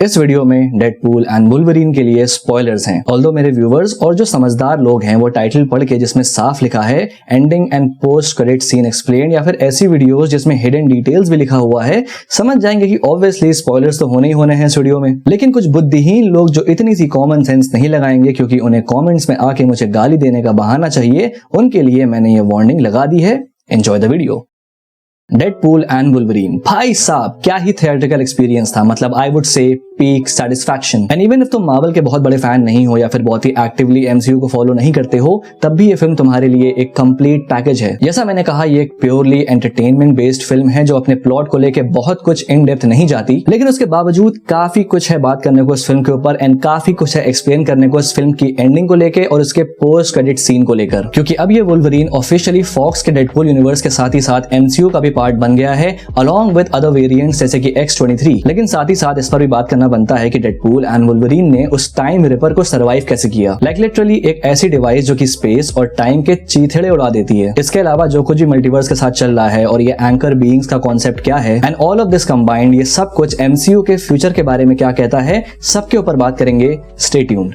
इस वीडियो में Deadpool and Wolverine के लिए स्पॉयलर्स हैं। ऑल्दो मेरे व्यूवर्स और जो समझदार लोग हैं वो टाइटल पढ़ के जिसमें साफ लिखा है ending and post credit scene explain या फिर ऐसी वीडियोस जिसमें हिडन डिटेल्स भी लिखा हुआ है, समझ जाएंगे कि ऑब्वियसली स्पॉयलर्स तो होने ही होने हैं इस वीडियो में। लेकिन कुछ बुद्धिहीन लोग जो इतनी सी कॉमन सेंस नहीं लगाएंगे क्योंकि उन्हें कॉमेंट्स में आके मुझे गाली देने का बहाना चाहिए, उनके लिए मैंने ये वार्निंग लगा दी है। Enjoy the video. Deadpool and Wolverine, भाई साहब क्या ही थिएट्रिकल एक्सपीरियंस था। मतलब I would say peak satisfaction. And even if तुम मार्वल के बहुत बड़े फैन नहीं हो या फिर बहुत ही एक्टिवली एमसीयू को फॉलो नहीं करते हो, तब भी ये फिल्म तुम्हारे लिए एक कंप्लीट पैकेज है। जैसा मैंने कहा, ये एक प्योरली एंटरटेनमेंट बेस्ड फिल्म है जो अपने प्लॉट को लेके बहुत कुछ इन डेप्थ नहीं जाती, लेकिन उसके बावजूद काफी कुछ है बात करने को इस फिल्म के ऊपर एंड काफी कुछ है एक्सप्लेन करने को इस फिल्म की एंडिंग को लेकर और उसके पोस्ट क्रेडिट सीन को लेकर। क्योंकि अब ये वुल्वरीन ऑफिशियली फॉक्स के डेडपूल यूनिवर्स के साथ ही साथ एमसीयू का भी पार्ट बन गया है अलॉन्ग विद अदर वेरिएंट्स जैसे कि X-23। लेकिन साथ ही साथ इस पर भी बात करना बनता है कि डेडपूल एंड वुल्वरीन ने उस टाइम रिपर को सर्वाइव कैसे किया। लाइक लिटरली एक ऐसी डिवाइस जो कि स्पेस और टाइम के चीथड़े उड़ा देती है। इसके अलावा जो कुछ भी मल्टीवर्स के साथ चल रहा है और ये एंकर बीइंग्स का कॉन्सेप्ट क्या है and all of this combined, ये सब कुछ एमसीयू के फ्यूचर के बारे में क्या कहता है, सबके ऊपर बात करेंगे। Stay tuned.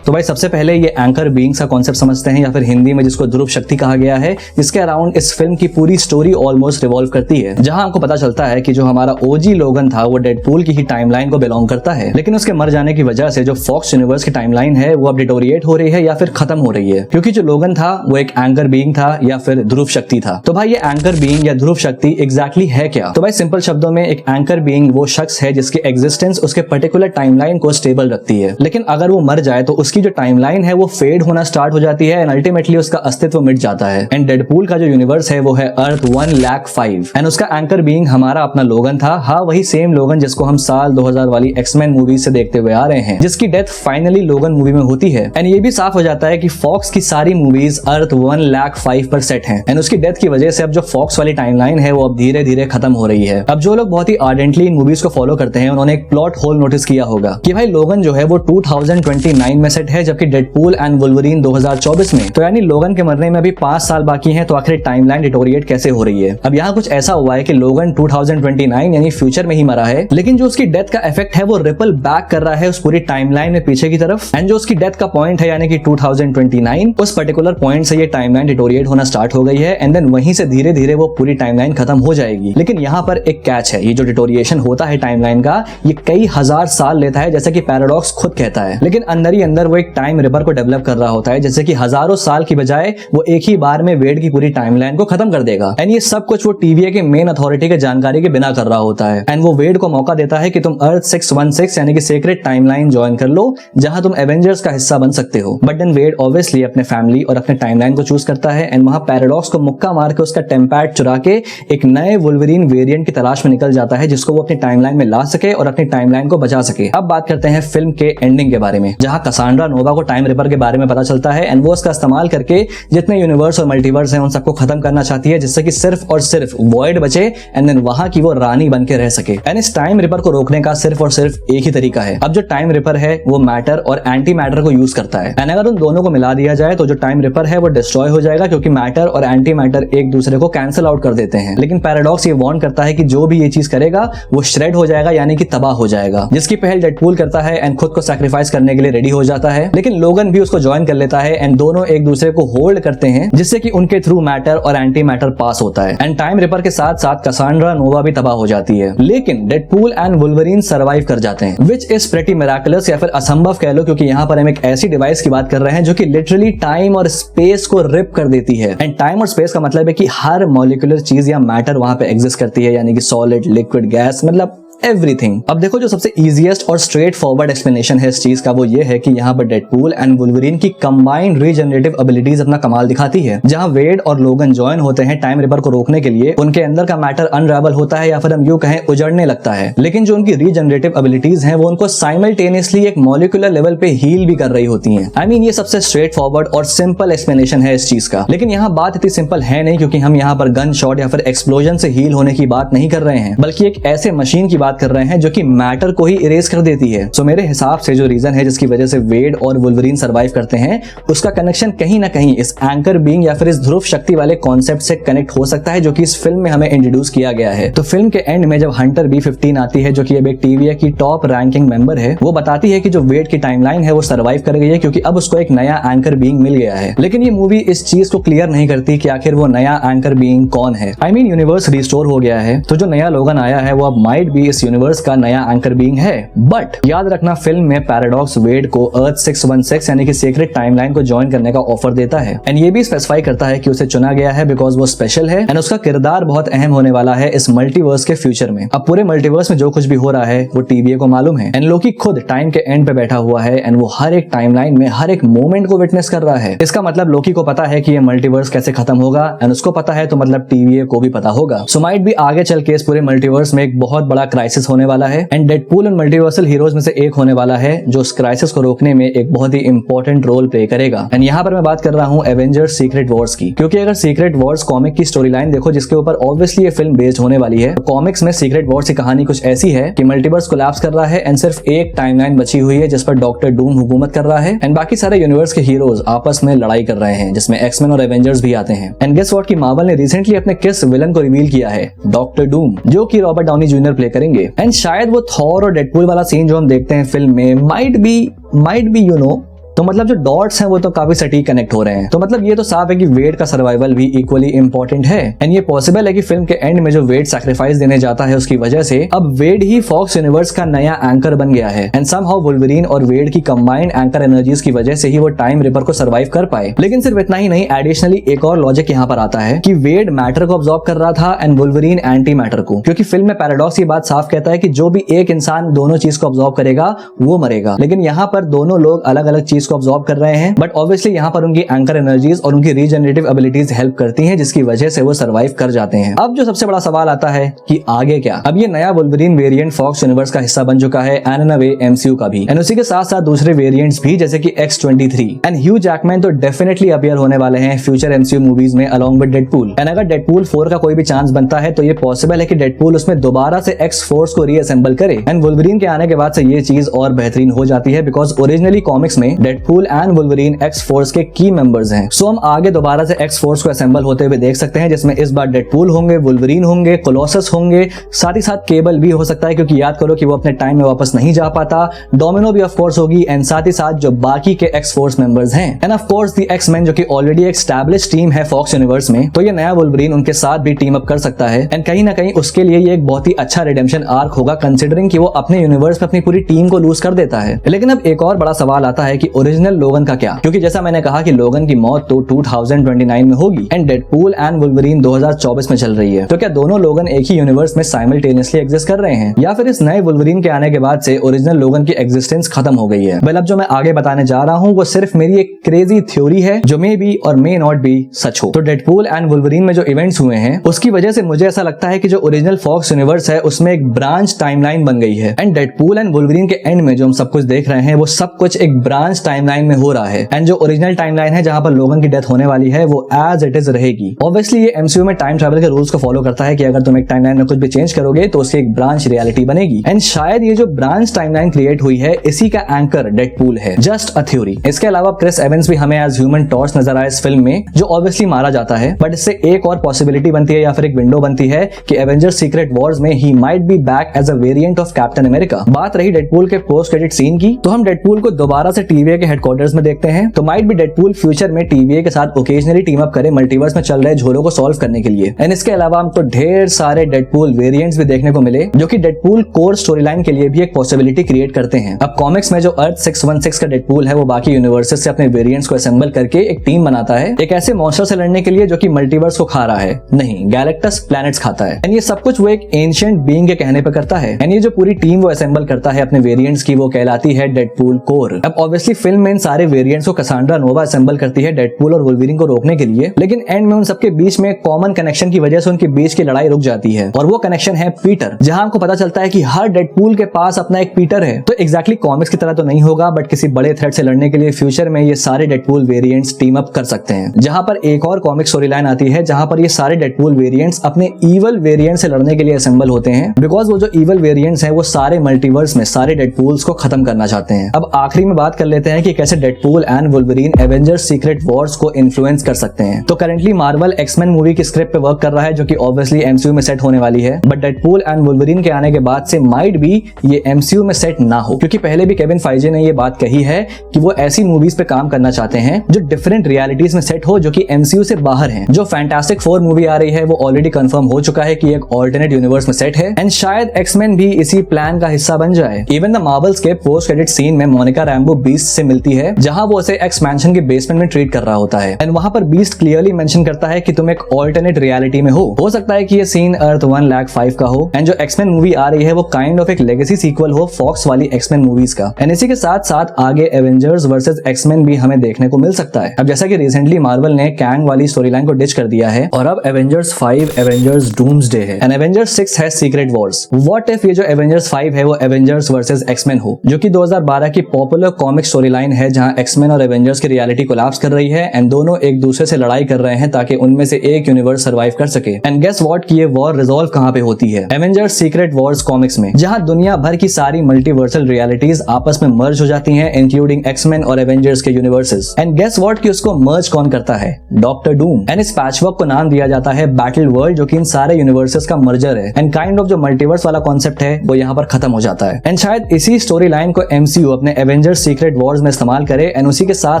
तो भाई सबसे पहले ये एंकर बीइंग्स का कॉन्सेप्ट समझते हैं या फिर हिंदी में जिसको ध्रुव शक्ति कहा गया है, जिसके अराउंड इस फिल्म की पूरी स्टोरी ऑलमोस्ट रिवॉल्व करती है। जहां हमको पता चलता है कि जो हमारा ओजी लोगन था वो डेडपूल की ही टाइमलाइन को बिलोंग करता है, लेकिन उसके मर जाने की वजह से जो फॉक्स यूनिवर्स की टाइमलाइन है वो अब डिटोरिएट हो रही है या फिर खत्म हो रही है। क्योंकि जो लोगन था वो एक एंकर बीइंग था या फिर ध्रुव शक्ति था। तो भाई ये एंकर बीइंग या ध्रुव शक्ति एग्जैक्टली है क्या? तो भाई सिंपल शब्दों में एक एंकर बीइंग वो शख्स है जिसकी एग्जिस्टेंस उसके पर्टिकुलर टाइमलाइन को स्टेबल रखती है, लेकिन अगर वो मर जाए तो उसकी जो टाइमलाइन है वो फेड होना स्टार्ट हो जाती है एंड अल्टीमेटली उसका अस्तित्व मिट जाता है। एंड डेडपूल का जो यूनिवर्स है वो है अर्थ 1,05,000 एंड उसका एंकर बीइंग हमारा अपना लोगन था। हाँ, वही सेम लोगन जिसको हम साल 2000 वाली एक्समैन मूवी से देखते हुए आ रहे हैं, जिसकी डेथ फाइनली लोगन मूवी में होती है। एंड ये भी साफ हो जाता है कि फॉक्स की सारी मूवीज अर्थ 1,05,000 पर सेट हैं एंड उसकी डेथ की वजह से अब जो फॉक्स वाली टाइमलाइन है वो अब धीरे धीरे खत्म हो रही है। अब जो लोग बहुत ही आर्डेंटली इन मूवीज को फॉलो करते हैं उन्होंने एक प्लॉट होल नोटिस किया होगा कि भाई लोगन जो है वो 2029 में सेट है, जबकि डेडपूल एंड वुल्वरीन 2024 में। तो यानी लोगन के मरने में अभी 5 साल बाकी हैं, तो आखिर टाइमलाइन डिटोरिएट कैसे हो रही है? अब यहाँ कुछ ऐसा हुआ है कि लोगन 2029 यानी फ्यूचर में ही मरा है, लेकिन जो उसकी डेथ का इफेक्ट है वो रिपल बैक कर रहा है उस पूरी टाइमलाइन में पीछे की तरफ। एंड जो उसकी डेथ का पॉइंट है यानी कि 2029, उस पर्टिकुलर पॉइंट से ये टाइमलाइन डिटोरिएट होना स्टार्ट हो गई है एंड देन वहीं से धीरे धीरे वो पूरी टाइमलाइन खत्म हो जाएगी। लेकिन यहाँ पर एक कैच है, ये जो डिटोरिएशन होता है टाइमलाइन का ये कई हजार साल लेता है, जैसा कि पैराडॉक्स खुद कहता है। लेकिन अंदर ही अंदर वो एक टाइम रिपर को डेवलप कर रहा होता है, जैसे कि हजारों साल की बजाय वो एक ही बार में वेड की पूरी टाइमलाइन को खत्म कर देगा। एंड ये सब कुछ वो TVA के मेन अथॉरिटी के जानकारी के बिना कर रहा होता है। एंड वो वेड को मौका देता है कि तुम अर्थ 616 यानी कि सीक्रेट टाइमलाइन ज्वाइन कर लो, जहां तुम एवेंजर्स का हिस्सा बन सकते हो। बट देन वेड ऑब्वियसली अपने फैमिली और अपने टाइमलाइन को चूज करता है एंड वहां पैराडॉक्स को मुक्का मार के उसका टेम्पैड चुरा के एक नए वुल्वरीन वेरिएंट की तलाश में निकल जाता है, जिसको वो अपनी टाइमलाइन में ला सके और अपनी टाइमलाइन को बचा सके। अब बात करते हैं फिल्म के एंडिंग के बारे में, जहां कसांड्रा नोवा को टाइम रिपर के बारे में पता चलता है एंड वो उसका इस्तेमाल करके जितने यूनिवर्स और मल्टीवर्स हैं उन सबको खत्म करना चाहती है, जिससे कि सिर्फ और सिर्फ वॉइड बचे एंड देन वहां की वो रानी बन के रह सके। एंड इस टाइम रिपर को रोकने का सिर्फ और सिर्फ एक ही तरीका है। अब जो टाइम रिपर है वो मैटर और एंटी मैटर को यूज करता है एंड अगर उन दोनों को मिला दिया जाए तो जो टाइम रिपर है वो डिस्ट्रॉय हो जाएगा, क्योंकि मैटर और एंटी मैटर एक दूसरे को कैंसिल आउट कर देते हैं। लेकिन पैराडॉक्स ये वार्न करता है कि जो भी ये चीज करेगा वो श्रेड हो जाएगा यानी कि तबाह हो जाएगा, जिसकी पहल डेडपूल करता है एंड खुद को सैक्रिफाइस करने के लिए रेडी हो जाता है। लेकिन लोगन भी उसको ज्वाइन कर लेता है एंड दोनों एक दूसरे को होल्ड करते हैं, जिससे कि उनके थ्रू मैटर और एंटी मैटर पास होता है एंड टाइम रिपर के साथ साथ कसांड्रा नोवा भी तबाह हो जाती है। लेकिन डेडपूल एंड वुल्वरीन सर्वाइव कर जाते हैं, विच इज प्रेटी मिराकुलस या फिर असंभव कह लो, क्योंकि यहाँ पर हम एक ऐसी डिवाइस की बात कर रहे हैं जो कि लिटरली टाइम और स्पेस को रिप कर देती है। एंड टाइम और स्पेस का मतलब है कि हर मॉलिक्यूलर चीज या मैटर वहां पे एग्जिस्ट करती है, यानी कि सॉलिड, लिक्विड, गैस, मतलब एवरीथिंग। अब देखो जो सबसे इजीएस्ट और स्ट्रेट फॉरवर्ड एक्सप्लेनेशन है इस चीज का वो ये है कि यहाँ पर डेडपूल एंड वुल्वरीन की कंबाइंड रीजनरेटिव एबिलिटीज अपना कमाल दिखाती है। जहां वेड और लोगन ज्वाइन होते हैं टाइम रिपर को रोकने के लिए, उनके अंदर का मैटर अनरेवल होता है या फिर हम यूं कहें उजड़ने लगता है, लेकिन जो उनकी रीजनरेटिव एबिलिटीज हैं वो उनको साइमल्टेनियसली एक मॉलिक्यूलर लेवल पे हील भी कर रही होती हैं। आई मीन ये सबसे स्ट्रेट फॉरवर्ड और सिंपल एक्सप्लेनेशन है इस चीज का। लेकिन यहाँ बात इतनी सिंपल है नहीं, क्योंकि हम यहाँ पर गन शॉट या फिर एक्सप्लोजन से हील होने की बात नहीं कर रहे हैं, बल्कि एक ऐसे मशीन की बात कर रहे हैं जो कि मैटर को ही इरेज कर देती है। सो मेरे हिसाब से जो रीजन है जिसकी वजह से वेड और वुल्वरीन सर्वाइव करते हैं, उसका कनेक्शन कहीं ना कहीं इस एंकर बीइंग या फिर इस ध्रुव शक्ति वाले कॉन्सेप्ट से कनेक्ट हो सकता है, जो कि इस फिल्म में हमें इंट्रोड्यूस किया गया है। तो फिल्म के एंड में जब हंटर B15 आती है, जो कि अब एक TVA की टॉप रैंकिंग मेंबर है, वो बताती है कि जो वेड की टाइमलाइन है वो सर्वाइव कर गई है क्योंकि अब उसको एक नया एंकर बीइंग मिल गया है। लेकिन ये मूवी इस चीज को क्लियर नहीं करती कि आखिर वो नया एंकर बीइंग कौन है। I mean, यूनिवर्स रिस्टोर हो गया है, तो जो नया लोगन आया है वो अब माइट भी इस यूनिवर्स का नया एंकर बीइंग है। बट याद रखना, फिल्म में पैराडॉक्स वेड को अर्थ 616 यानी कि सीक्रेट टाइमलाइन को ज्वाइन करने का ऑफर देता है एंड ये भी स्पेसिफाई करता है कि उसे चुना गया है बिकॉज वो स्पेशल है एंड उसका किरदार बहुत अहम होने वाला है इस मल्टीवर्स के फ्यूचर में। अब पूरे मल्टीवर्स में जो कुछ भी हो रहा है वो TVA को मालूम है एंड लोकी खुद टाइम के एंड पे बैठा हुआ है एंड वो हर एक टाइमलाइन में हर एक मोमेंट को विटनेस कर रहा है। इसका मतलब लोकी को पता है कि ये मल्टीवर्स कैसे खत्म होगा एंड उसको पता है, तो मतलब TVA को भी पता होगा। सो माइट भी आगे चल के इस पूरे मल्टीवर्स में एक बहुत बड़ा क्राइसिस होने वाला है एंड डेडपूल उन मल्टीवर्सल हीरोज में से एक होने वाला है जो उस क्राइसिस को रोकने में एक बहुत ही इंपॉर्टेंट रोल प्ले करेगा। एंड यहाँ पर मैं बात कर रहा हूँ एवेंजर्स सीक्रेट वॉर्स की, क्योंकि अगर सीक्रेट वॉर्स कॉमिक की स्टोरी लाइन देखो जिसके ऊपर ऑब्वियसली ये फिल्म बेस्ड होने वाली है, तो कॉमिक्स में सीक्रेट वॉर्स की कहानी कुछ ऐसी है कि मल्टीवर्स कोलैप्स कर रहा है एंड सिर्फ एक टाइमलाइन बची हुई है जिस पर डॉक्टर डूम हुकूमत कर रहा है एंड बाकी सारे यूनिवर्स के हीरोज आपस में लड़ाई कर रहे हैं जिसमें एक्समैन और एवेंजर्स भी आते हैं। एंड गेस व्हाट कि मार्वल ने रिसेंटली अपने किस विलन को रिवील किया है, डॉक्टर डूम, जो कि रॉबर्ट डाउनी जूनियर प्ले करेंगे। एंड शायद वो थॉर और डेडपूल वाला सीन जो हम देखते हैं फिल्म में माइट बी यू नो, तो मतलब जो डॉट्स हैं वो तो काफी सटीक कनेक्ट हो रहे हैं। तो मतलब ये तो साफ है कि वेड का सर्वाइवल भी इक्वली इंपॉर्टेंट है एंड ये पॉसिबल है कि फिल्म के एंड में जो वेड सैक्रिफाइस देने जाता है उसकी वजह से अब वेड ही फॉक्स यूनिवर्स का नया एंकर बन गया है एंड समहाउ वुल्वरीन और वेड की कंबाइंड एंकर एनर्जीज की वजह से ही वो टाइम रिपर को सर्वाइव कर पाए। लेकिन सिर्फ इतना ही नहीं, एडिशनली एक और लॉजिक यहाँ पर आता है कि वेड मैटर को ऑब्जॉर्व कर रहा था एंड वुल्वरीन एंटी मैटर को, क्योंकि फिल्म में पैराडॉक्स ये बात साफ कहता है कि जो भी एक इंसान दोनों चीज को ऑब्जॉर्व करेगा वो मरेगा। लेकिन यहाँ पर दोनों लोग अलग अलग चीज को ऑब्जॉर्व कर रहे हैं, बट ऑब्वियसली यहाँ पर उनकी एंकर एनर्जीज और उनकी रीजनरेटिव एबिलिटीज हेल्प करती हैं जिसकी वजह से वो सर्वाइव कर जाते हैं। अब जो सबसे बड़ा सवाल आता है कि आगे क्या। अब ये नया वुल्वरीन वेरिएंट फॉक्स यूनिवर्स का हिस्सा बन चुका है and in a way MCU का भी, एंड उसी के साथ साथ दूसरे वेरिएंट्स भी जैसे कि X-23 एंड ह्यू जैकमैन तो डेफिनेटली अपीयर होने वाले हैं फ्यूचर MCU मूवीज में अलॉन्ग विद डेडपूल। एंड अगर डेडपूल 4 का कोई भी चांस बनता है तो ये पॉसिबल है कि डेडपूल उसमें दोबारा से X-फोर्स को रीअसेंबल करे एंड वुल्वरीन के आने के बाद से ये चीज और बेहतरीन हो जाती है बिकॉज ओरिजिनली कॉमिक्स में डेडपूल एंड वुल्वरीन X-फोर्स के की मेंबर्स हैं। सो हम आगे दोबारा से X-फोर्स को असेंबल होते हुए देख सकते हैं जिसमें इस बार डेडपूल होंगे, वुल्वरीन होंगे, कोलोसस होंगे, साथ ही साथ केबल भी हो सकता है क्योंकि याद करो कि वो अपने टाइम में वापस नहीं जा पाता, डोमिनो भी ऑफ कोर्स होगी एंड साथ ही साथ जो बाकी के X-फोर्स मेंबर्स हैं एंड ऑफ कोर्स द X-मैन जो कि ऑलरेडी एक एस्टैब्लिश्ड टीम है फॉक्स यूनिवर्स में, तो ये नया वुल्वरीन उनके साथ भी टीम अप कर सकता है एंड कहीं ना कहीं उसके लिए ये एक बहुत ही अच्छा रिडेम्पशन आर्क होगा कंसिडरिंग कि वो अपने यूनिवर्स में अपनी पूरी टीम को लूज कर देता है। लेकिन अब एक और बड़ा सवाल आता है कि ओरिजिनल लोगन का क्या, क्योंकि जैसा मैंने कहा कि लोगन की मौत तो 2029 में होगी एंड डेडपूल एंड वुल्वरीन 2024 में चल रही है, तो क्या दोनों लोगन एक ही यूनिवर्स में साइमल्टेनियसली एग्जिस्ट कर रहे हैं या फिर इस नए वुल्वरीन के आने के बाद से ओरिजिनल लोगन की एग्जिस्टेंस खत्म हो गई है। वेल, अब जो मैं आगे बताने जा रहा हूँ वो सिर्फ मेरी एक क्रेजी थ्योरी है जो मे बी और मे नॉट बी सच हो। तो डेडपूल एंड वुल्वरीन में जो इवेंट्स हुए हैं उसकी वजह से मुझे ऐसा लगता है कि जो ओरिजिनल फॉक्स यूनिवर्स है उसमें एक ब्रांच टाइमलाइन बन गई है एंड डेडपूल एंड वुल्वरीन के एंड में जो हम सब कुछ देख रहे हैं वो सब कुछ एक ब्रांच टाइमलाइन में हो रहा है एंड जो ओरिजिनल टाइमलाइन है जहां पर लोगन की डेथ होने वाली है वो एज इट इज रहेगी। ऑब्वियसली ये MCU में टाइम ट्रैवल के रूल्स को फॉलो करता है कि अगर तुम एक टाइमलाइन में कुछ भी चेंज करोगे तो उसकी एक ब्रांच रियलिटी बनेगी एंड शायद ये जो ब्रांच टाइमलाइन क्रिएट हुई है इसी का एंकर डेडपूल है। Just a theory. इसके अलावा क्रिस एवंस भी हमें एज ह्यूमन टॉर्च नजर आया इस फिल्म में, जो ऑब्वियसली मारा जाता है, बट इससे एक और पॉसिबिलिटी बनती है या फिर एक विंडो बनती है कि एवेंजर्स सीक्रेट वॉर्स में ही might be back as a variant of Captain America. बात रही डेडपूल के पोस्ट क्रेडिट सीन की, तो हम डेडपूल को दोबारा से TVA के हेडक्वार्टर्स में देखते हैं, तो माइट बी डेडपूल फ्यूचर में TVA के साथ ओकेजनली टीम अप करे मल्टीवर्स में चल रहे झोलों को सॉल्व करने के लिए। एंड इसके अलावा हमको ढेर सारे डेडपूल वेरिएंट्स भी देखने को मिले जो कि डेडपूल कोर स्टोरी लाइन के लिए भी एक पॉसिबिलिटी क्रिएट करते हैं। अब कॉमिक्स में जो अर्थ 616 का डेडपूल है वो बाकी यूनिवर्सेस से अपने वेरिएंट्स को असेंबल करके एक टीम बनाता है एक ऐसे मॉन्स्टर से लड़ने के लिए जो कि मल्टीवर्स को खा रहा है, नहीं गैलेक्टस प्लैनेट्स खाता है। एंड ये सब कुछ वो एक एंशिएंट बीइंग के कहने पे करता है एंड ये जो पूरी टीम वो असेंबल करता है अपने वेरिएंट्स की वो कहलाती है डेडपूल कोर। अब ऑब्वियसली फिल्म में इन सारे वेरिएंट्स को कसांड्रा नोवा असेंबल करती है डेडपूल और वुल्वरीन को रोकने के लिए, लेकिन एंड में उन सबके बीच में कॉमन कनेक्शन की वजह से उनके बीच की लड़ाई रुक जाती है और वो कनेक्शन है पीटर, जहां हमको पता चलता है कि हर डेडपूल के पास अपना एक पीटर है। तो एग्जैक्टली कॉमिक्स की तरह तो नहीं होगा, बट किसी बड़े थ्रेट से लड़ने के लिए फ्यूचर में ये सारे डेडपूल वेरिएंट्स टीम अप कर सकते हैं। जहां पर एक और कॉमिक स्टोरी लाइन आती है जहां पर ये सारे डेडपूल वेरिएंट्स अपने ईवल वेरिएंट से लड़ने के लिए असेंबल होते हैं, बिकॉज वो जो ईवल वेरिएंट्स हैं वो सारे मल्टीवर्स में सारे डेडपूल्स को खत्म करना चाहते हैं। अब आखिरी में बात कर लेते हैं कि कैसे Deadpool and Wolverine Avengers Secret Wars को इन्फ्लुएंस कर सकते हैं। तो करंटली मार्वल एक्समैन मूवी की स्क्रिप्ट पे वर्क कर रहा है जो कि ऑब्वियसली एमसीयू में सेट होने वाली है, बट डेडपूल एंड वुल्वरीन के आने के बाद से माइट भी ये एमसीयू में सेट ना हो, क्योंकि पहले भी केविन फाइजे ने ये बात कही है कि वो ऐसी मूवीज पे काम करना चाहते हैं जो डिफरेंट रियलिटीज में सेट हो, जो कि एमसीयू से बाहर है। जो फैंटास्टिक फोर मूवी आ रही है वो ऑलरेडी कंफर्म हो चुका है कि एक ऑल्टरनेट यूनिवर्स में सेट है, एंड शायद एक्समैन भी इसी प्लान का हिस्सा बन जाए। इवन द मार्वल्स के पोस्ट क्रेडिट सीन में मोनिका रैम्बो बीस्ट से मिलती है, जहां वो उसे एक्स मैंशन के बेसमेंट में ट्रीट कर रहा होता है, एंड वहां पर बीस्ट क्लियरली मेंशन करता है कि तुम एक ऑल्टरनेट रियलिटी में हो सकता है कि ये सीन अर्थ 1,05,000 का हो, एंड जो एक्समैन मूवी आ रही है वो काइंड ऑफ एक लेगेसी सीक्वल हो फॉक्स वाली एक्समैन मूवीज का, एंड इसी के साथ साथ आगे एवेंजर्स वर्सेस एक्समैन भी हमें देखने को मिल सकता है। अब जैसा कि रिसेंटली मार्वल ने कैंग वाली स्टोरी लाइन को डिच कर दिया है और अब एवेंजर्स 5 एवेंजर्स डूम्सडे है एंड एवेंजर्स 6 है सीक्रेट वॉर्स। व्हाट इफ ये जो एवेंजर्स 5 है वो एवेंजर्स वर्सेस एक्समैन हो, जो कि 2012 की पॉपुलर कॉमिक स्टोरी लाइन है जहां एक्समैन और एवेंजर्स की रियलिटी कोलैप्स कर रही है एंड दोनों एक दूसरे से लड़ाई कर रहे हैं ताकि उनमें से एक यूनिवर्स सर्वाइव कर सके। एंड गेस व्हाट कि ये वॉर रिजॉल्व कहां पे होती है? एवेंजर्स सीक्रेट वॉर्स कॉमिक्स में, जहां दुनिया भर की सारी मल्टीवर्सल रियलिटीज आपस में मर्ज हो जाती हैं, इंक्लूडिंग एक्समैन और एवेंजर्स के यूनिवर्सेस। एंड गेस व्हाट कि उसको मर्ज कौन करता है? डॉक्टर डूम। एंड इस पैचवर्क को नाम दिया जाता है बैटल वर्ल्ड, जो कि इन सारे यूनिवर्सेस का मर्जर है, एंड काइंड ऑफ जो मल्टीवर्स वाला कॉन्सेप्ट है वो यहाँ पर खत्म हो जाता है। एंड शायद इसी स्टोरी लाइन को एमसीयू अपने एवेंजर्स सीक्रेट वॉर्स में इस्तेमाल करे एंड उसी के साथ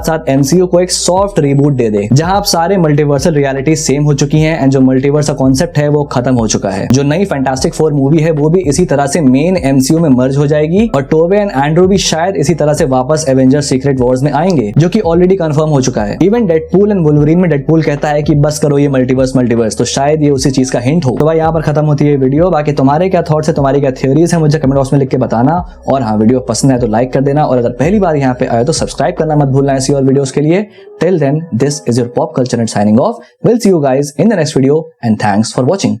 साथ एमसीयू को एक सॉफ्ट रिबूट दे दे, जहां आप सारे मल्टीवर्सल रियलिटी सेम हो चुकी हैं एंड जो मल्टीवर्स का कॉन्सेप्ट है वो खत्म हो चुका है। जो नई फैंटास्टिक फोर मूवी है वो भी इसी तरह से मेन एमसीयू में मर्ज हो जाएगी और टोबे एंड एंड्रू भी शायद इसी तरह से वापस एवेंजर्स सीक्रेट वॉर्स में आएंगे, जो कि ऑलरेडी कंफर्म हो चुका है। इवन डेडपूल एंड वुल्वरीन में डेडपूल कहता है कि बस करो ये मल्टीवर्स, तो शायद ये उसी चीज का हिंट हो। तो भाई यहाँ पर खत्म होती है वीडियो। बाकी तुम्हारे क्या थॉट्स है, तुम्हारी क्या थ्योरीज है, मुझे कमेंट बॉक्स में लिख के बताना। और हाँ, वीडियो पसंद है तो लाइक कर देना और अगर पहली बार यहाँ पे आए तो सब्सक्राइब करना मत भूलना ऐसी और वीडियोस के लिए। Till then, this is your pop culture and signing off. Will see you guys in the next video and thanks for watching.